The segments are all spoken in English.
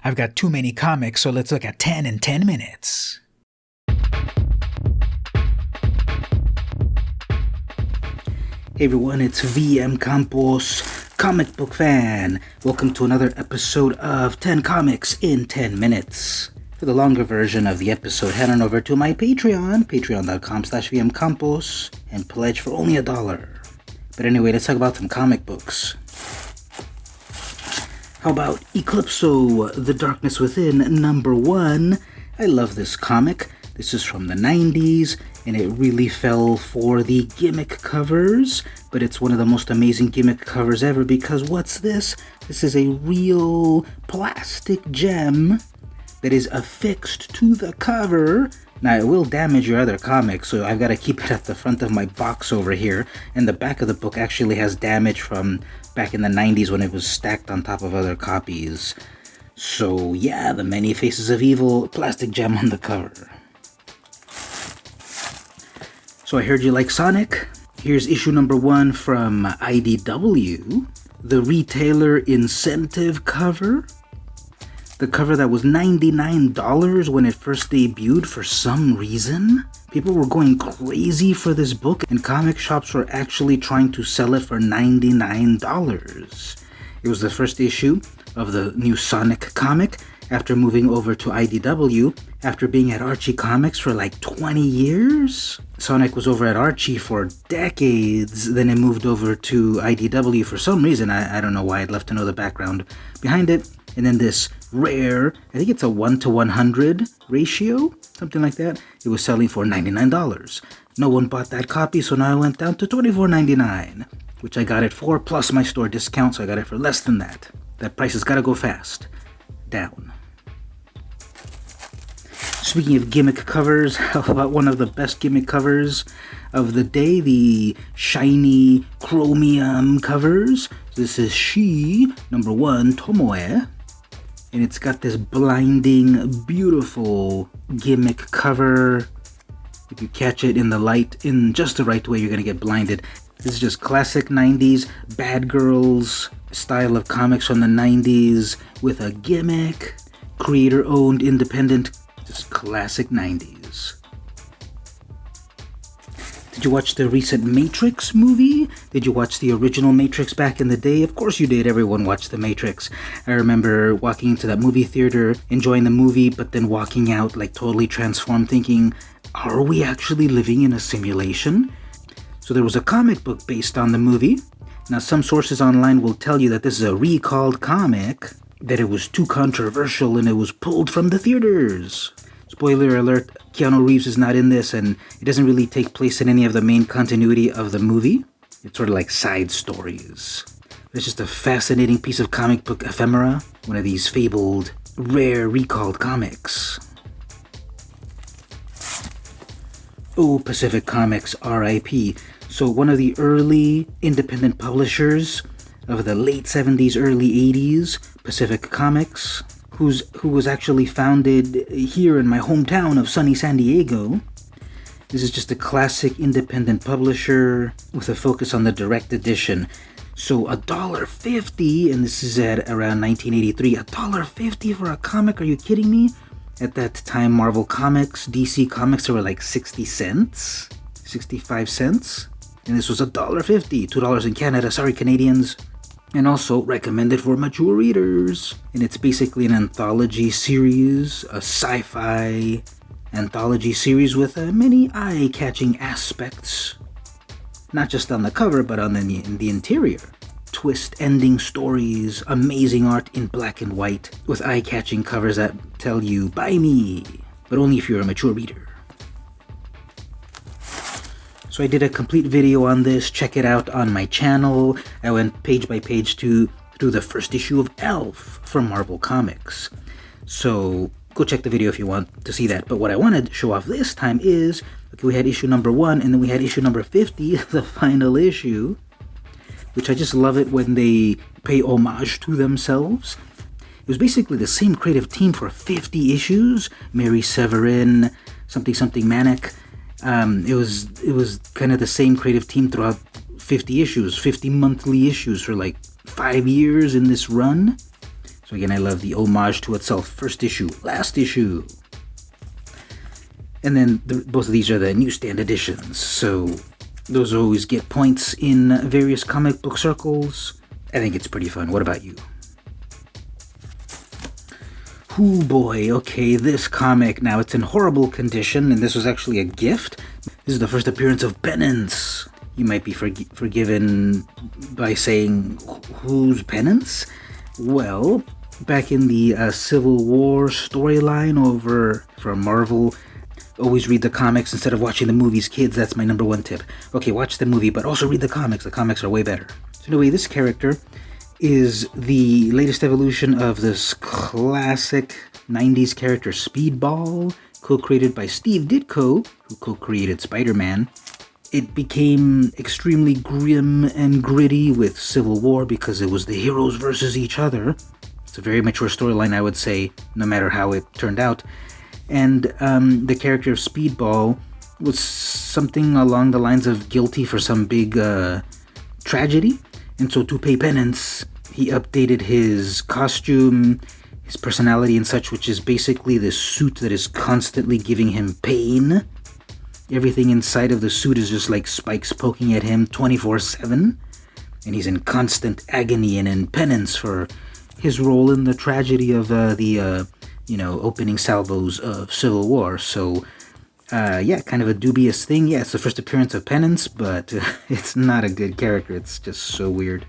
I've got too many comics, so let's look at 10 in 10 minutes. Hey everyone, it's vmcampos, comic book fan. Welcome to another episode of 10 Comics in 10 Minutes. For the longer version of the episode, head on over to my Patreon, patreon.com/vmcampos, and pledge for only $1. But anyway, let's talk about some comic books. How about Eclipso, The Darkness Within, #1? I love this comic. This is from the 90s, and it really fell for the gimmick covers, but it's one of the most amazing gimmick covers ever because what's this? This is a real plastic gem that is affixed to the cover. Now, it will damage your other comics, so I've got to keep it at the front of my box over here. And the back of the book actually has damage from back in the 90s when it was stacked on top of other copies. So, yeah, the Many Faces of Evil plastic gem on the cover. So I heard you like Sonic. Here's issue #1 from IDW. The retailer incentive cover. The cover that was $99 when it first debuted for some reason. People were going crazy for this book, and comic shops were actually trying to sell it for $99. It was the first issue of the new Sonic comic after moving over to IDW after being at Archie Comics for like 20 years. Sonic was over at Archie for decades, then it moved over to IDW for some reason. I don't know why. I'd love to know the background behind it. And then this rare, I think it's a 1:100 ratio, something like that. It was selling for $99. No one bought that copy, so now I went down to $24.99, which I got it for, plus my store discount, so I got it for less than that. That price has got to go fast. Down. Speaking of gimmick covers, how about one of the best gimmick covers of the day, the shiny chromium covers. This is She, #1, Tomoe. And it's got this blinding, beautiful gimmick cover. If you catch it in the light, in just the right way, you're going to get blinded. This is just classic 90s bad girls style of comics from the 90s with a gimmick. Creator-owned, independent, just classic 90s. Did you watch the recent Matrix movie? Did you watch the original Matrix back in the day? Of course you did. Everyone watched the Matrix. I remember walking into that movie theater, enjoying the movie, but then walking out like totally transformed, thinking, are we actually living in a simulation? So there was a comic book based on the movie. Now some sources online will tell you that this is a recalled comic, that it was too controversial and it was pulled from the theaters. Spoiler alert, Keanu Reeves is not in this, and it doesn't really take place in any of the main continuity of the movie. It's sort of like side stories. It's just a fascinating piece of comic book ephemera, one of these fabled, rare, recalled comics. Oh, Pacific Comics, R.I.P. So one of the early independent publishers of the late 70s, early 80s, Pacific Comics, who was actually founded here in my hometown of sunny San Diego. This is just a classic independent publisher with a focus on the direct edition. So $1.50, and this is at around 1983, $1.50 for a comic? Are you kidding me? At that time, Marvel Comics, DC Comics, they were like 60 cents, 65 cents. And this was $1.50, $2 in Canada, sorry Canadians. And also recommended for mature readers. And it's basically an anthology series, a sci-fi anthology series with many eye-catching aspects. Not just on the cover, but on in the interior. Twist-ending stories, amazing art in black and white, with eye-catching covers that tell you, buy me, but only if you're a mature reader. So I did a complete video on this. Check it out on my channel. I went page by page through the first issue of Elf from Marvel Comics. So go check the video if you want to see that. But what I wanted to show off this time is, okay, we had issue #1 and then we had issue #50, the final issue, which I just love it when they pay homage to themselves. It was basically the same creative team for 50 issues. Mary Severin, something Manic. It was kind of the same creative team throughout 50 issues, 50 monthly issues for like 5 years in this run. So again, I love the homage to itself. First issue, last issue. And then both of these are the newsstand editions. So those always get points in various comic book circles. I think it's pretty fun. What about you? Ooh boy, okay, this comic, now it's in horrible condition, and this was actually a gift. This is the first appearance of Penance. You might be forgiven by saying, who's Penance? Well, back in the Civil War storyline over from Marvel, always read the comics instead of watching the movies, kids. That's my number one tip. Okay, watch the movie, but also read the comics. The comics are way better. So anyway, this character is the latest evolution of this classic 90s character Speedball, co-created by Steve Ditko, who co-created Spider-Man. It became extremely grim and gritty with Civil War because it was the heroes versus each other. It's a very mature storyline, I would say, no matter how it turned out. And the character of Speedball was something along the lines of guilty for some big tragedy. And so to pay penance, he updated his costume, his personality and such, which is basically this suit that is constantly giving him pain. Everything inside of the suit is just like spikes poking at him 24/7. And he's in constant agony and in penance for his role in the tragedy of the opening salvos of Civil War. So, yeah, kind of a dubious thing. Yeah, it's the first appearance of Penance, but it's not a good character. It's just so weird.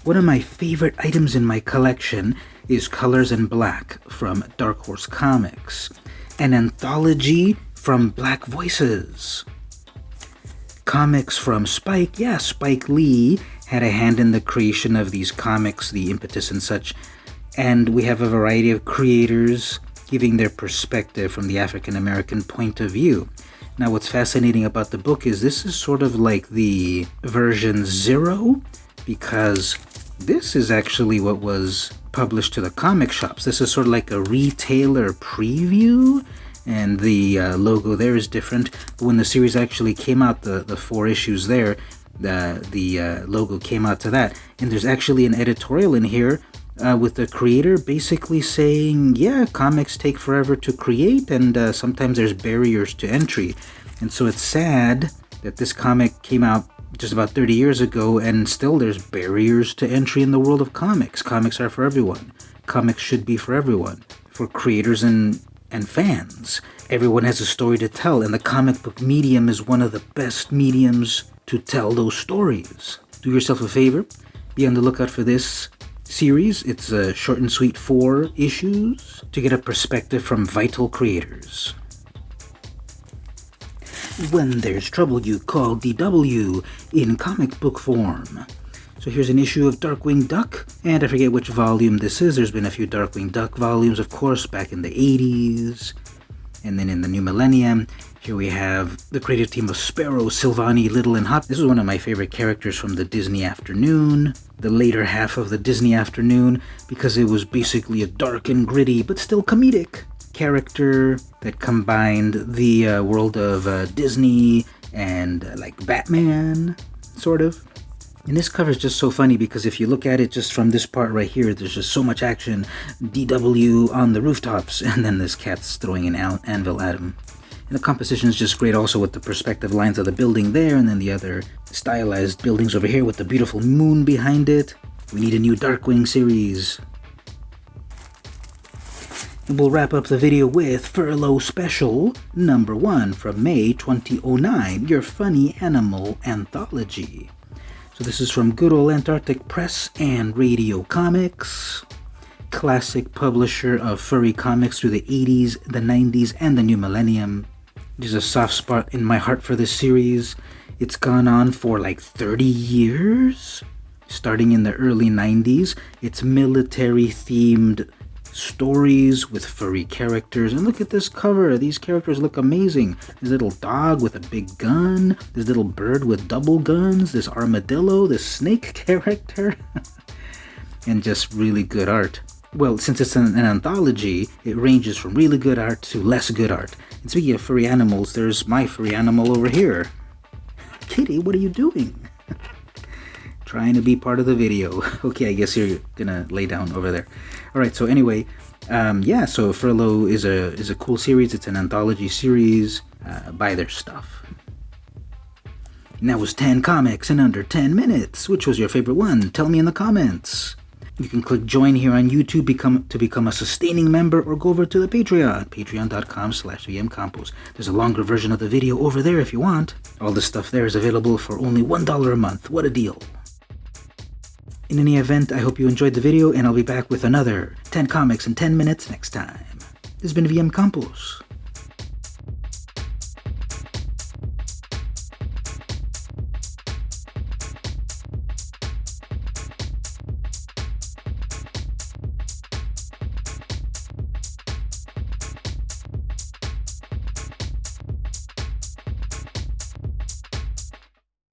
One of my favorite items in my collection is Colors in Black from Dark Horse Comics, an anthology from Black Voices. Comics from Spike. Yeah, Spike Lee had a hand in the creation of these comics, the impetus and such. And we have a variety of creators giving their perspective from the African-American point of view. Now, what's fascinating about the book is this is sort of like the version 0, because this is actually what was published to the comic shops. This is sort of like a retailer preview, and the logo there is different. But when the series actually came out, the 4 issues there, the logo came out to that. And there's actually an editorial in here with the creator basically saying, yeah, comics take forever to create, and sometimes there's barriers to entry. And so it's sad that this comic came out just about 30 years ago, and still there's barriers to entry in the world of comics. Comics are for everyone. Comics should be for everyone, for creators and fans. Everyone has a story to tell, and the comic book medium is one of the best mediums to tell those stories. Do yourself a favor, be on the lookout for this series. It's a short and sweet 4 issues to get a perspective from vital creators. When there's trouble, you call DW in comic book form. So here's an issue of Darkwing Duck, and I forget which volume this is. There's been a few Darkwing Duck volumes, of course, back in the 80s, and then in the new millennium. Here we have the creative team of Sparrow, Silvani, Little, and Hot. This is one of my favorite characters from the Disney afternoon, the later half of the Disney afternoon, because it was basically a dark and gritty, but still comedic character that combined the world of Disney and like Batman, sort of. And this cover is just so funny because if you look at it just from this part right here, there's just so much action. DW on the rooftops, and then this cat's throwing an anvil at him. And the composition is just great also with the perspective lines of the building there, and then the other stylized buildings over here with the beautiful moon behind it. We need a new Darkwing series. And we'll wrap up the video with Furrlough Special number 1 from May 2009, your funny animal anthology. So this is from good old Antarctic Press and Radio Comics, classic publisher of furry comics through the 80s, the 90s, and the new millennium. There's a soft spot in my heart for this series. It's gone on for like 30 years, starting in the early 90s. It's military-themed stories with furry characters. And look at this cover. These characters look amazing. This little dog with a big gun. This little bird with double guns. This armadillo. This snake character. And just really good art. Well, since it's an anthology, it ranges from really good art to less good art. And speaking of furry animals, there's my furry animal over here. Kitty, what are you doing? Trying to be part of the video. Okay, I guess you're gonna lay down over there. Alright, so anyway, yeah, so Furrlough is a cool series. It's an anthology series. Buy their stuff. And that was 10 comics in under 10 minutes. Which was your favorite one? Tell me in the comments. You can click join here on YouTube to become a sustaining member, or go over to the Patreon, patreon.com/vmcampos. There's a longer version of the video over there if you want. All the stuff there is available for only $1 a month. What a deal. In any event, I hope you enjoyed the video, and I'll be back with another 10 comics in 10 minutes next time. This has been VM Campos.